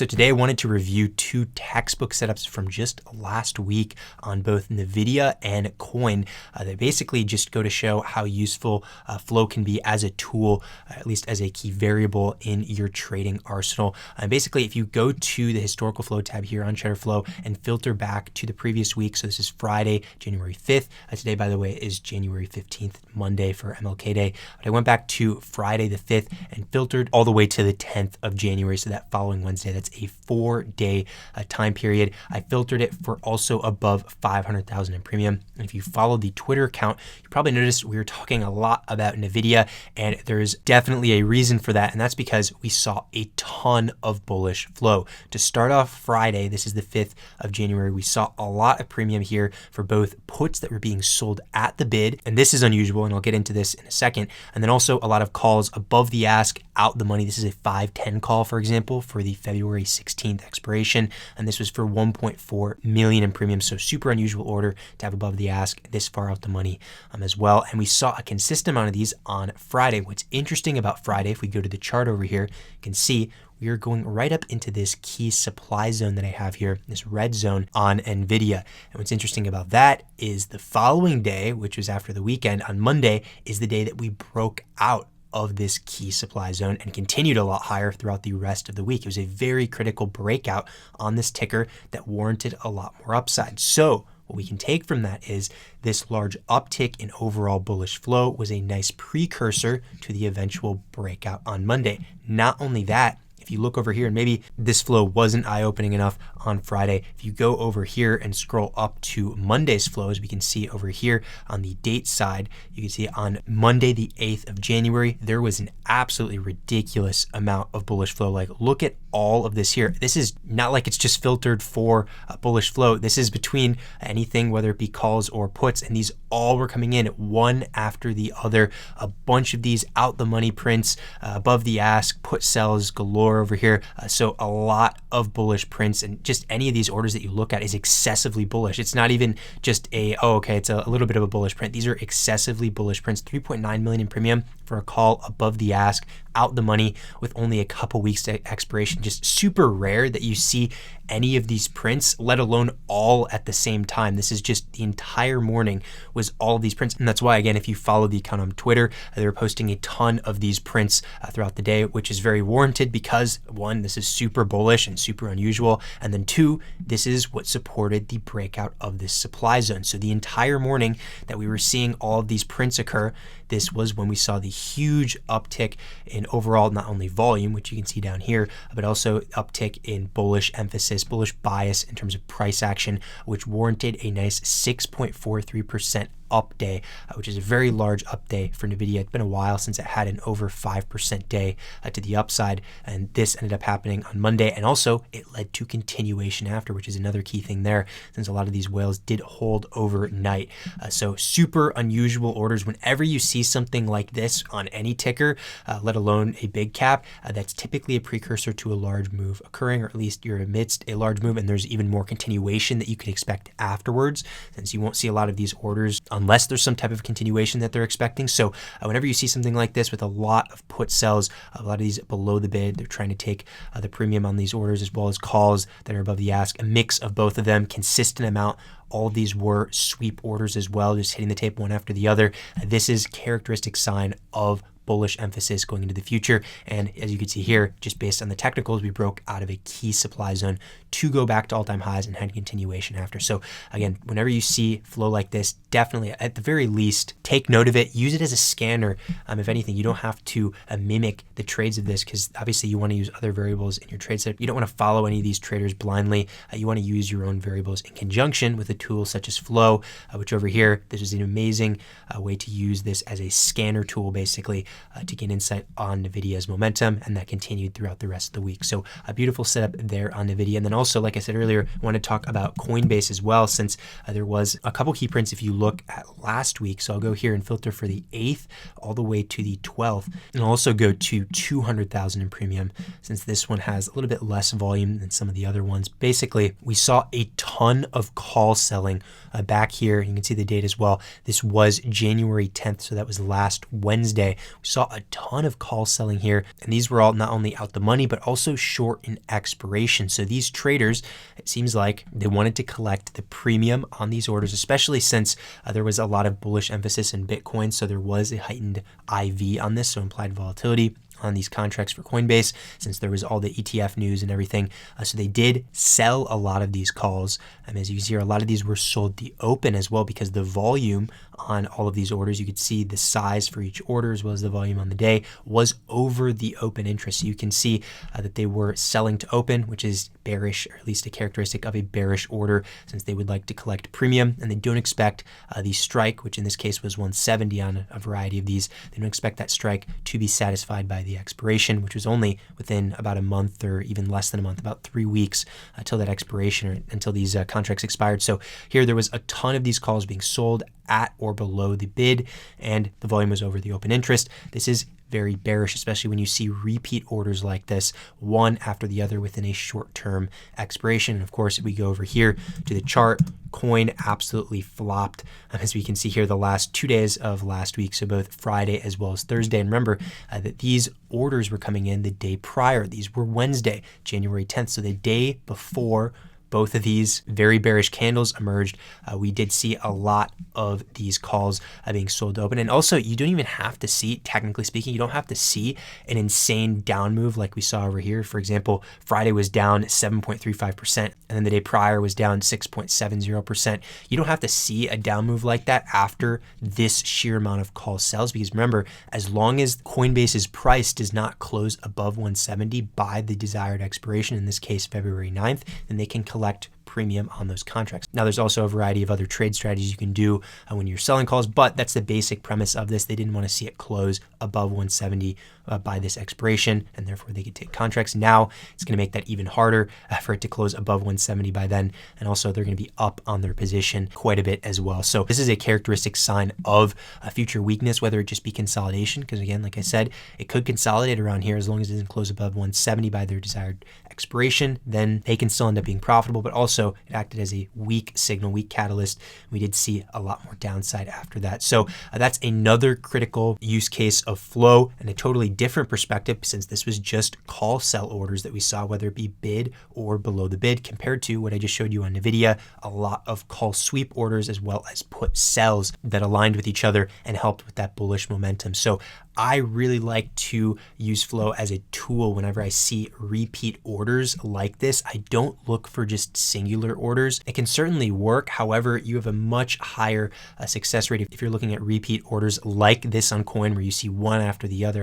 So today I wanted to review two textbook setups from just last week on both NVDA and COIN. They basically just go to show how useful flow can be as a tool, at least as a key variable in your trading arsenal. And basically, if you go to the historical flow tab here on Cheddar Flow and filter back to the previous week, so this is Friday, January 5th. Today, by the way, is January 15th, Monday for MLK Day. But I went back to Friday the 5th and filtered all the way to the 10th of January, so that following Wednesday. That's a 4-day time period. I filtered it for also above 500,000 in premium. And if you follow the Twitter account, you probably noticed we were talking a lot about NVIDIA, and there's definitely a reason for that, and that's because we saw a ton of bullish flow. To start off Friday, this is the 5th of January, we saw a lot of premium here for both puts that were being sold at the bid, and this is unusual, and I'll get into this in a second, and then also a lot of calls above the ask, out the money. This is a 5-10 call, for example, for the February 16th expiration, and this was for 1.4 million in premium, so super unusual order to have above the ask this far out the money as well. And we saw a consistent amount of these on Friday. What's interesting about Friday, if we go to the chart over here, you can see we are going right up into this key supply zone that I have here, this red zone on NVIDIA. And what's interesting about that is the following day, which was after the weekend, on Monday, is the day that we broke out of this key supply zone and continued a lot higher throughout the rest of the week. It was a very critical breakout on this ticker that warranted a lot more upside. So what we can take from that is this large uptick in overall bullish flow was a nice precursor to the eventual breakout on Monday. Not only that, if you look over here, and maybe this flow wasn't eye-opening enough on Friday, if you go over here and scroll up to Monday's flows, we can see over here on the date side, you can see on Monday, the 8th of January, there was an absolutely ridiculous amount of bullish flow. Like, look at all of this here. This is not like it's just filtered for a bullish flow. This is between anything, whether it be calls or puts, and these all were coming in one after the other. A bunch of these out the money prints, above the ask, put sells galore over here. So a lot of bullish prints, and just any of these orders that you look at is excessively bullish. It's not even just it's a little bit of a bullish print. These are excessively bullish prints. 3.9 million in premium for a call above the ask, out the money with only a couple weeks to expiration. Just super rare that you see any of these prints, let alone all at the same time. This is just the entire morning was all of these prints. And that's why, again, if you follow the account on Twitter, they were posting a ton of these prints throughout the day, which is very warranted because, one, this is super bullish and super unusual. And then two, this is what supported the breakout of this supply zone. So the entire morning that we were seeing all of these prints occur, this was when we saw the huge uptick in overall, not only volume, which you can see down here, but also uptick in bullish emphasis, bullish bias in terms of price action, which warranted a nice 6.43% up day, which is a very large up day for NVIDIA. It's been a while since it had an over 5% day to the upside, and this ended up happening on Monday, and also it led to continuation after, which is another key thing there, since a lot of these whales did hold overnight. So super unusual orders. Whenever you see something like this on any ticker, let alone a big cap, that's typically a precursor to a large move occurring, or at least you're amidst a large move, and there's even more continuation that you could expect afterwards, since you won't see a lot of these orders unless there's some type of continuation that they're expecting. So whenever you see something like this with a lot of put sells, a lot of these below the bid, they're trying to take the premium on these orders, as well as calls that are above the ask, a mix of both of them, consistent amount. All of these were sweep orders as well, just hitting the tape one after the other. This is characteristic sign of bullish emphasis going into the future. And as you can see here, just based on the technicals, we broke out of a key supply zone to go back to all-time highs and had continuation after. So again, whenever you see flow like this, definitely at the very least, take note of it, use it as a scanner. If anything, you don't have to mimic the trades of this, because obviously you want to use other variables in your trade setup. You don't want to follow any of these traders blindly. You want to use your own variables in conjunction with a tool such as Flow, which over here, this is an amazing way to use this as a scanner tool, basically, to gain insight on NVIDIA's momentum, and that continued throughout the rest of the week. So a beautiful setup there on NVIDIA. And then also, like I said earlier, I want to talk about Coinbase as well, since there was a couple key prints if you look at last week. So I'll go here and filter for the 8th all the way to the 12th, and I'll also go to 200,000 in premium, since this one has a little bit less volume than some of the other ones. Basically, we saw a ton of call selling back here. You can see the date as well. This was January 10th, so that was last Wednesday, Saw a ton of call selling here, and these were all not only out the money, but also short in expiration. So these traders, it seems like they wanted to collect the premium on these orders, especially since there was a lot of bullish emphasis in Bitcoin. So there was a heightened IV on this, so implied volatility on these contracts for Coinbase, since there was all the ETF news and everything. So they did sell a lot of these calls. As you can see here, a lot of these were sold the open as well, because the volume on all of these orders, you could see the size for each order as well as the volume on the day was over the open interest. So you can see that they were selling to open, which is bearish, or at least a characteristic of a bearish order, since they would like to collect premium and they don't expect the strike, which in this case was 170 on a variety of these. They don't expect that strike to be satisfied by the expiration, which was only within about a month, or even less than a month, about 3 weeks until that expiration, or until these contracts expired. So here there was a ton of these calls being sold at or below the bid, and the volume was over the open interest. This is very bearish, especially when you see repeat orders like this, one after the other within a short-term expiration. And of course, if we go over here to the chart, coin absolutely flopped, as we can see here, the last 2 days of last week, so both Friday as well as Thursday. And remember that these orders were coming in the day prior. These were Wednesday, January 10th, so the day before both of these very bearish candles emerged. We did see a lot of these calls being sold open. And also, you don't even have to see, technically speaking, you don't have to see an insane down move like we saw over here. For example, Friday was down 7.35%, and then the day prior was down 6.70%. You don't have to see a down move like that after this sheer amount of call sells, because remember, as long as Coinbase's price does not close above 170 by the desired expiration, in this case, February 9th, then they can collect premium on those contracts. Now, there's also a variety of other trade strategies you can do when you're selling calls, but that's the basic premise of this. They didn't want to see it close above 170 by this expiration, and therefore they could take contracts. Now it's going to make that even harder for it to close above 170 by then, and also they're going to be up on their position quite a bit as well. So this is a characteristic sign of a future weakness, whether it just be consolidation, because again, like I said, it could consolidate around here as long as it doesn't close above 170 by their desired expiration. Then they can still end up being profitable, but also it acted as a weak signal, weak catalyst. We did see a lot more downside after that. So that's another critical use case of flow, and a totally different perspective, since this was just call sell orders that we saw, whether it be bid or below the bid, compared to what I just showed you on NVIDIA, a lot of call sweep orders as well as put sells that aligned with each other and helped with that bullish momentum. So I really like to use flow as a tool whenever I see repeat orders like this. I don't look for just singular orders. It can certainly work. However, you have a much higher success rate if you're looking at repeat orders like this on Coin, where you see one after the other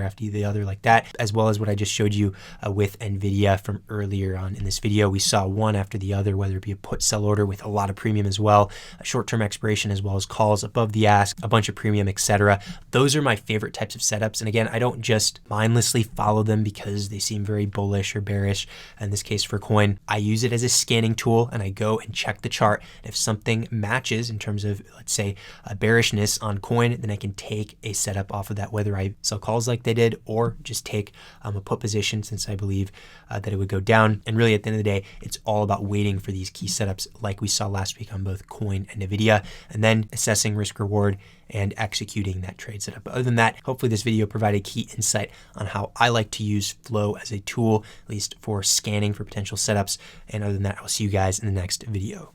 like that, as well as what I just showed you with NVIDIA from earlier on in this video. We saw one after the other, whether it be a put sell order with a lot of premium as well, a short-term expiration, as well as calls above the ask, a bunch of premium, etc. Those are my favorite types of setups. And again, I don't just mindlessly follow them because they seem very bullish or bearish. In this case for Coin, I use it as a scanning tool, and I go and check the chart. And if something matches in terms of, let's say, a bearishness on Coin, then I can take a setup off of that, whether I sell calls like they did or just take a put position, since I believe that it would go down. And really, at the end of the day, it's all about waiting for these key setups like we saw last week on both Coin and NVIDIA, and then assessing risk reward and executing that trade setup. But other than that, hopefully this video provided key insight on how I like to use flow as a tool, at least for scanning for potential setups. And other than that, I'll see you guys in the next video.